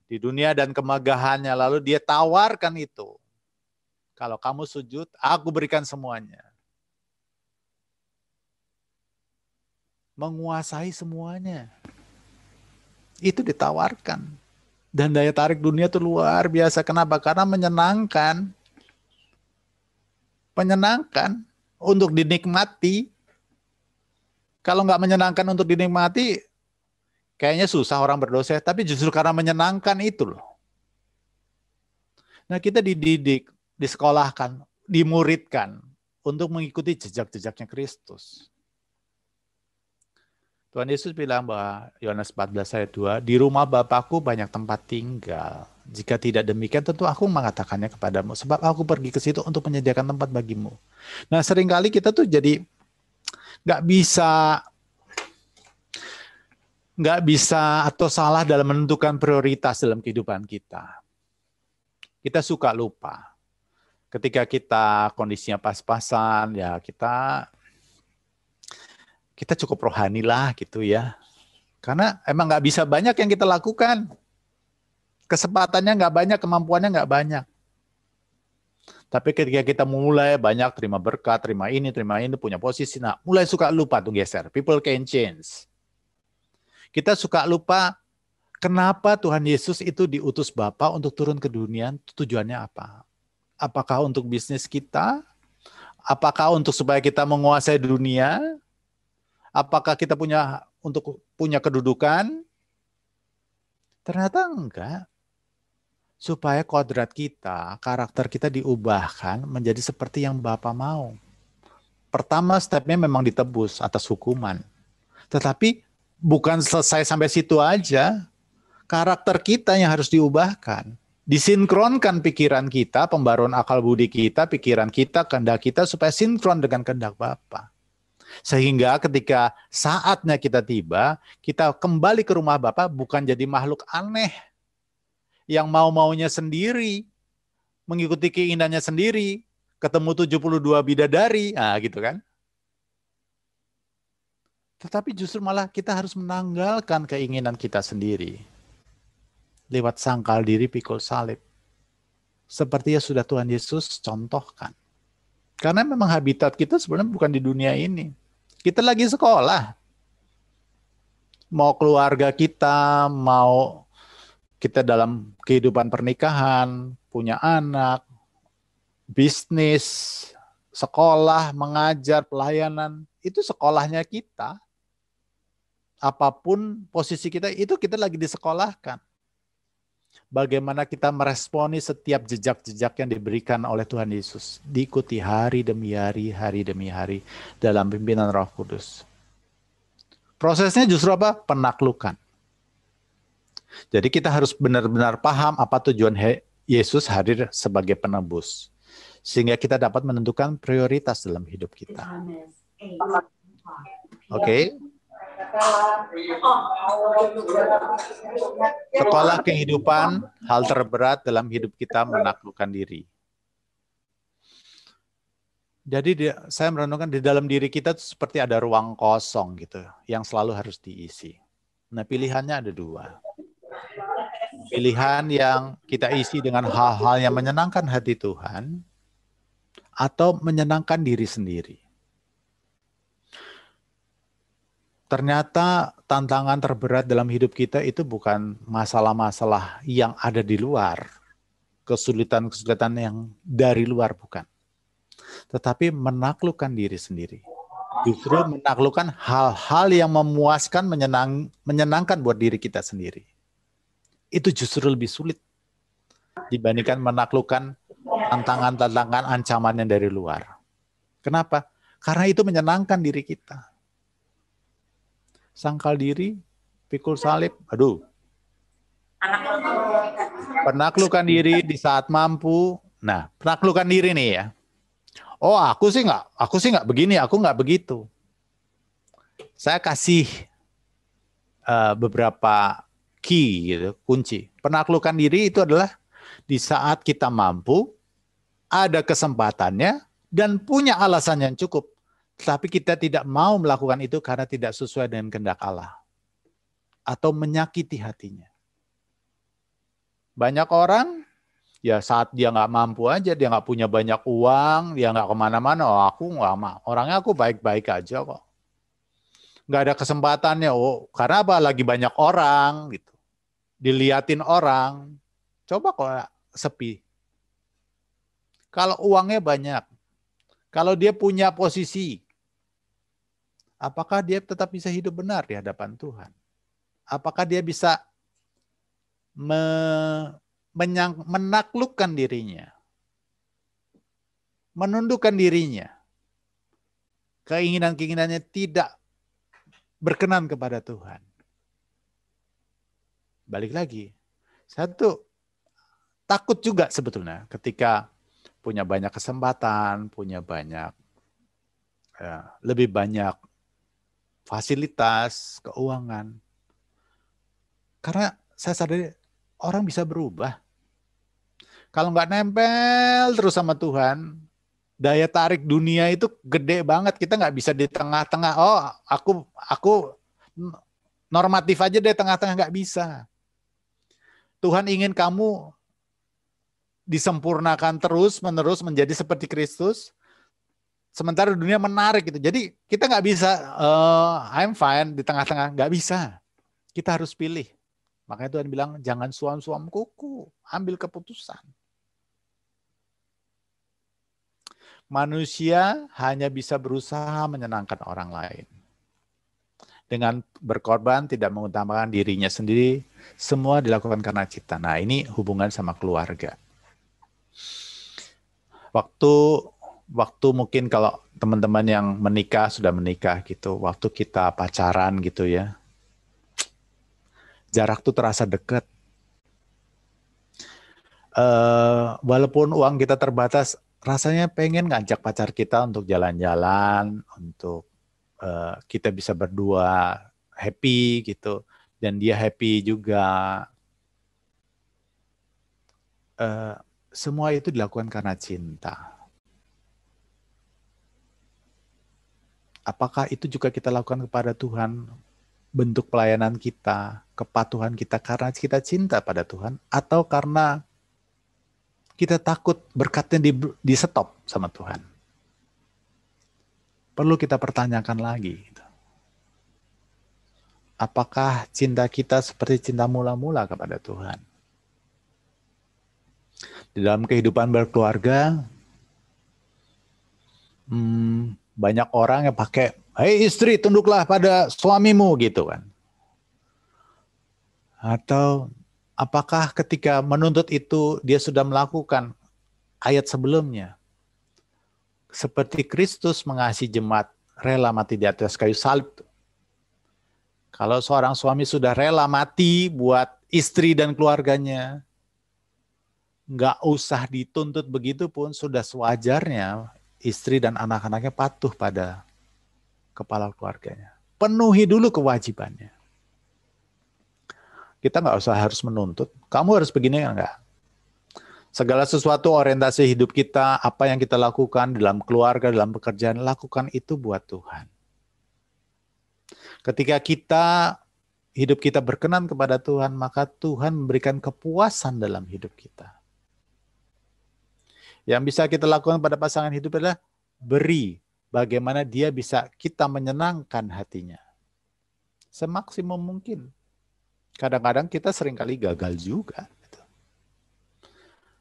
di dunia dan kemegahannya. Lalu dia tawarkan itu. Kalau kamu sujud, aku berikan semuanya. Menguasai semuanya. Itu ditawarkan. Dan daya tarik dunia itu luar biasa. Kenapa? Karena menyenangkan. Menyenangkan untuk dinikmati. Kalau nggak menyenangkan untuk dinikmati, kayaknya susah orang berdosa. Tapi justru karena menyenangkan itu loh. Nah, kita dididik, disekolahkan, dimuridkan untuk mengikuti jejak-jejaknya Kristus. Tuhan Yesus bilang bahwa Yohanes 14 ayat 2, di rumah Bapakku banyak tempat tinggal. Jika tidak demikian tentu aku mengatakannya kepadamu. Sebab aku pergi ke situ untuk menyediakan tempat bagimu. Nah, seringkali kita tuh jadi nggak bisa atau salah dalam menentukan prioritas dalam kehidupan kita. Kita suka lupa. Ketika kita kondisinya pas-pasan, ya kita cukup rohani lah gitu ya. Karena emang nggak bisa banyak yang kita lakukan. Kesempatannya nggak banyak, kemampuannya nggak banyak. Tapi ketika kita mulai banyak terima berkat, terima ini, punya posisi, nah mulai suka lupa tuh geser. People can change. Kita suka lupa kenapa Tuhan Yesus itu diutus Bapa untuk turun ke dunia, tujuannya apa? Apakah untuk bisnis kita? Apakah untuk supaya kita menguasai dunia? Apakah kita punya kedudukan? Ternyata enggak. Supaya kodrat kita, karakter kita diubahkan menjadi seperti yang Bapa mau. Pertama stepnya memang ditebus atas hukuman. Tetapi bukan selesai sampai situ aja. Karakter kita yang harus diubahkan. Disinkronkan pikiran kita, pembaruan akal budi kita, pikiran kita, kehendak kita supaya sinkron dengan kehendak Bapa. Sehingga ketika saatnya kita tiba, kita kembali ke rumah Bapa bukan jadi makhluk aneh yang mau-maunya sendiri, mengikuti keinginannya sendiri, ketemu 72 bidadari, gitu kan. Tetapi justru malah kita harus menanggalkan keinginan kita sendiri. Lewat sangkal diri pikul salib. Seperti yang sudah Tuhan Yesus contohkan. Karena memang habitat kita sebenarnya bukan di dunia ini. Kita lagi sekolah. Mau keluarga kita, mau kita dalam kehidupan pernikahan, punya anak, bisnis, sekolah, mengajar, pelayanan, itu sekolahnya kita. Apapun posisi kita, itu kita lagi disekolahkan. Bagaimana kita meresponi setiap jejak-jejak yang diberikan oleh Tuhan Yesus. Diikuti hari demi hari, hari demi hari dalam pimpinan Roh Kudus. Prosesnya justru apa? Penaklukan. Jadi kita harus benar-benar paham apa tujuan Yesus hadir sebagai penebus. Sehingga kita dapat menentukan prioritas dalam hidup kita. Oke. Sekolah kehidupan, hal terberat dalam hidup kita menaklukkan diri. Jadi saya merenungkan di dalam diri kita seperti ada ruang kosong gitu, yang selalu harus diisi. Nah, pilihannya ada dua. Pilihan yang kita isi dengan hal-hal yang menyenangkan hati Tuhan atau menyenangkan diri sendiri. ternyata tantangan terberat dalam hidup kita itu bukan masalah-masalah yang ada di luar, kesulitan-kesulitan yang dari luar, bukan. Tetapi menaklukkan diri sendiri. Justru menaklukkan hal-hal yang memuaskan, menyenangkan buat diri kita sendiri. Itu justru lebih sulit dibandingkan menaklukkan tantangan-tantangan ancaman yang dari luar. Kenapa? Karena itu menyenangkan diri kita. Sangkal diri, pikul salib, aduh. Penaklukkan diri di saat mampu. Nah, penaklukkan diri nih ya. Oh, aku sih nggak begini, aku nggak begitu. Saya kasih beberapa key gitu, kunci. Penaklukkan diri itu adalah di saat kita mampu, ada kesempatannya, dan punya alasan yang cukup. Tapi kita tidak mau melakukan itu karena tidak sesuai dengan kehendak Allah. Atau menyakiti hatinya. Banyak orang, ya saat dia nggak mampu aja, dia nggak punya banyak uang, dia nggak kemana-mana, oh aku nggak mau. Orangnya aku baik-baik aja kok. Nggak ada kesempatannya, oh karena apa? Lagi banyak orang, gitu. Diliatin orang, coba kok sepi. Kalau uangnya banyak, kalau dia punya posisi, apakah dia tetap bisa hidup benar di hadapan Tuhan? Apakah dia bisa menaklukkan dirinya, menundukkan dirinya, keinginan-keinginannya tidak berkenan kepada Tuhan? Balik lagi, saya tuh takut juga sebetulnya ketika punya banyak kesempatan, punya banyak, lebih banyak fasilitas, keuangan. Karena saya sadar orang bisa berubah. Kalau nggak nempel terus sama Tuhan, daya tarik dunia itu gede banget. Kita nggak bisa di tengah-tengah. Oh, aku normatif aja di tengah-tengah, nggak bisa. Tuhan ingin kamu disempurnakan terus-menerus menjadi seperti Kristus. Sementara dunia menarik gitu. Jadi kita nggak bisa I'm fine di tengah-tengah. Nggak bisa. Kita harus pilih. Makanya Tuhan bilang jangan suam-suam kuku. Ambil keputusan. Manusia hanya bisa berusaha menyenangkan orang lain. Dengan berkorban, tidak mengutamakan dirinya sendiri. Semua dilakukan karena cinta. Nah, ini hubungan sama keluarga. Waktu mungkin kalau teman-teman yang menikah, sudah menikah gitu, waktu kita pacaran gitu ya, jarak tuh terasa dekat. Walaupun uang kita terbatas, rasanya pengen ngajak pacar kita untuk jalan-jalan, untuk kita bisa berdua happy gitu, dan dia happy juga. Semua itu dilakukan karena cinta. Apakah itu juga kita lakukan kepada Tuhan? Bentuk pelayanan kita, kepatuhan kita karena kita cinta pada Tuhan, atau karena kita takut berkatnya di stop sama Tuhan? Perlu kita pertanyakan lagi. Apakah cinta kita seperti cinta mula-mula kepada Tuhan? Di dalam kehidupan berkeluarga, banyak orang yang pakai, hei istri tunduklah pada suamimu gitu kan. Atau apakah ketika menuntut itu dia sudah melakukan ayat sebelumnya? Seperti Kristus mengasihi jemaat, rela mati di atas kayu salib. Kalau seorang suami sudah rela mati buat istri dan keluarganya, nggak usah dituntut begitu pun, sudah sewajarnya istri dan anak-anaknya patuh pada kepala keluarganya. Penuhi dulu kewajibannya. Kita nggak usah harus menuntut. Kamu harus begini, enggak. Segala sesuatu orientasi hidup kita, apa yang kita lakukan dalam keluarga, dalam pekerjaan, lakukan itu buat Tuhan. Ketika hidup kita berkenan kepada Tuhan, maka Tuhan memberikan kepuasan dalam hidup kita. Yang bisa kita lakukan pada pasangan hidup adalah beri bagaimana dia bisa kita menyenangkan hatinya. semaksimum mungkin. Kadang-kadang kita seringkali gagal juga. Gitu.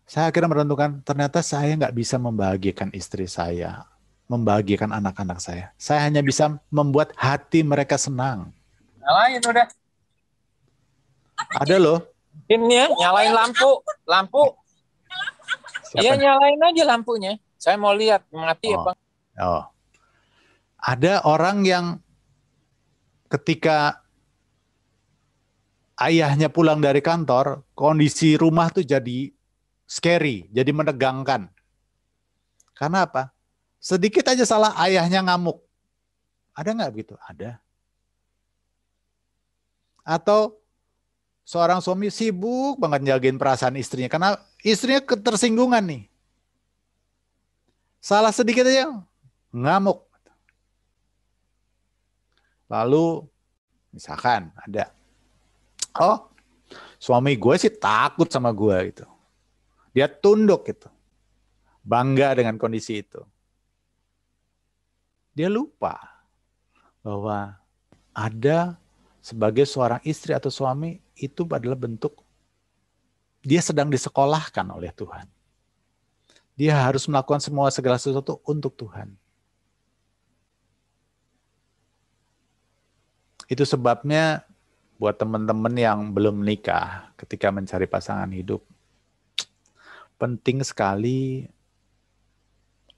Saya akhirnya merenungkan, ternyata saya nggak bisa membahagiakan istri saya, membahagiakan anak-anak saya. Saya hanya bisa membuat hati mereka senang. Nyalain udah. Ada loh. Ini ya, nyalain lampu. Iya, nyalain aja lampunya. Saya mau lihat mati apa. Oh. Ada orang yang ketika ayahnya pulang dari kantor, kondisi rumah tuh jadi scary, jadi menegangkan. Karena apa? Sedikit aja salah, ayahnya ngamuk. Ada nggak begitu? Ada. Atau seorang suami sibuk banget jagain perasaan istrinya, karena istrinya ketersinggungan nih. Salah sedikit aja, ngamuk. Lalu, misalkan ada, oh, suami gue sih takut sama gue gitu. Dia tunduk gitu. Bangga dengan kondisi itu. Dia lupa bahwa ada sebagai seorang istri atau suami itu adalah bentuk dia sedang disekolahkan oleh Tuhan. Dia harus melakukan segala sesuatu untuk Tuhan. Itu sebabnya buat teman-teman yang belum menikah, ketika mencari pasangan hidup, penting sekali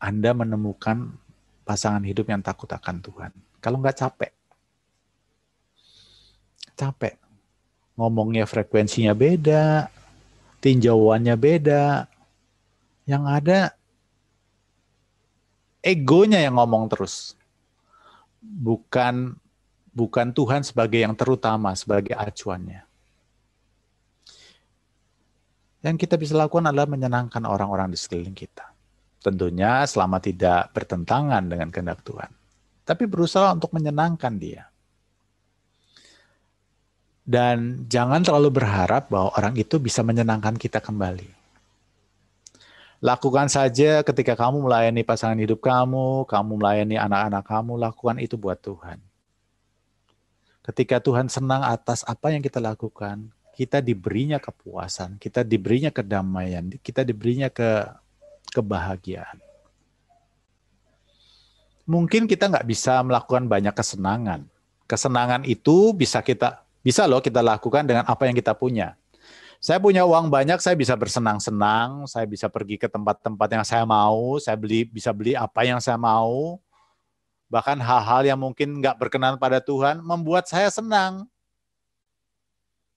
Anda menemukan pasangan hidup yang takut akan Tuhan. Kalau nggak capek. Ngomongnya frekuensinya beda, tinjauannya beda. Yang ada egonya yang ngomong terus. Bukan Tuhan sebagai yang terutama, sebagai acuannya. Yang kita bisa lakukan adalah menyenangkan orang-orang di sekeliling kita. Tentunya selama tidak bertentangan dengan kehendak Tuhan. Tapi berusaha untuk menyenangkan dia. Dan jangan terlalu berharap bahwa orang itu bisa menyenangkan kita kembali. Lakukan saja ketika kamu melayani pasangan hidup kamu melayani anak-anak kamu, lakukan itu buat Tuhan. Ketika Tuhan senang atas apa yang kita lakukan, kita diberinya kepuasan, kita diberinya kedamaian, kita diberinya kebahagiaan. Mungkin kita nggak bisa melakukan banyak kesenangan. Kesenangan itu bisa loh kita lakukan dengan apa yang kita punya. Saya punya uang banyak, saya bisa bersenang-senang, saya bisa pergi ke tempat-tempat yang saya mau, saya bisa beli apa yang saya mau. Bahkan hal-hal yang mungkin nggak berkenan pada Tuhan membuat saya senang.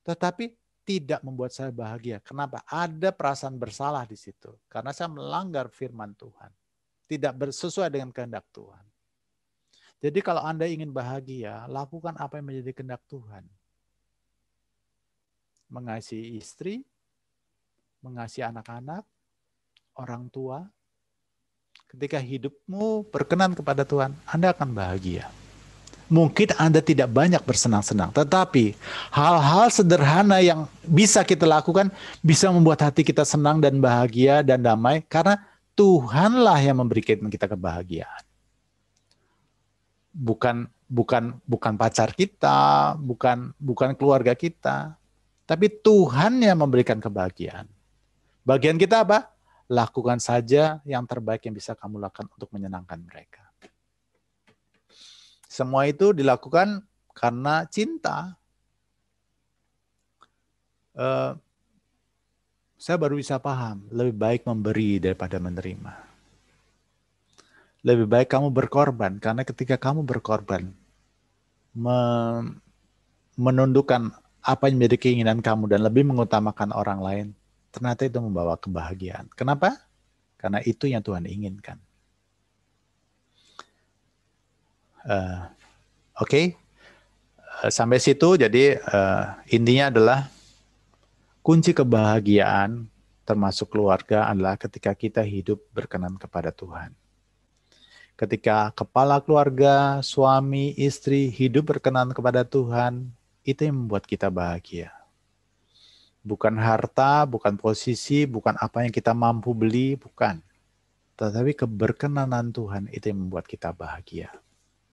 Tetapi tidak membuat saya bahagia. Kenapa? Ada perasaan bersalah di situ. Karena saya melanggar firman Tuhan. Tidak sesuai dengan kehendak Tuhan. Jadi kalau Anda ingin bahagia, lakukan apa yang menjadi kehendak Tuhan. Mengasihi istri, mengasihi anak-anak, orang tua. Ketika hidupmu berkenan kepada Tuhan, Anda akan bahagia. Mungkin Anda tidak banyak bersenang-senang, tetapi hal-hal sederhana yang bisa kita lakukan bisa membuat hati kita senang dan bahagia dan damai, karena Tuhanlah yang memberikan kita kebahagiaan. Bukan pacar kita, bukan keluarga kita, tapi Tuhan yang memberikan kebahagiaan. Bagian kita apa? Lakukan saja yang terbaik yang bisa kamu lakukan untuk menyenangkan mereka. Semua itu dilakukan karena cinta. Saya baru bisa paham, lebih baik memberi daripada menerima. Lebih baik kamu berkorban, karena ketika kamu berkorban, menundukkan apa yang menjadi keinginan kamu dan lebih mengutamakan orang lain, ternyata itu membawa kebahagiaan. Kenapa? Karena itu yang Tuhan inginkan. Oke. Sampai situ, jadi intinya adalah kunci kebahagiaan termasuk keluarga adalah ketika kita hidup berkenan kepada Tuhan. Ketika kepala keluarga, suami, istri hidup berkenan kepada Tuhan, itu yang membuat kita bahagia. Bukan harta, bukan posisi, bukan apa yang kita mampu beli, bukan. Tetapi keberkenanan Tuhan itu yang membuat kita bahagia.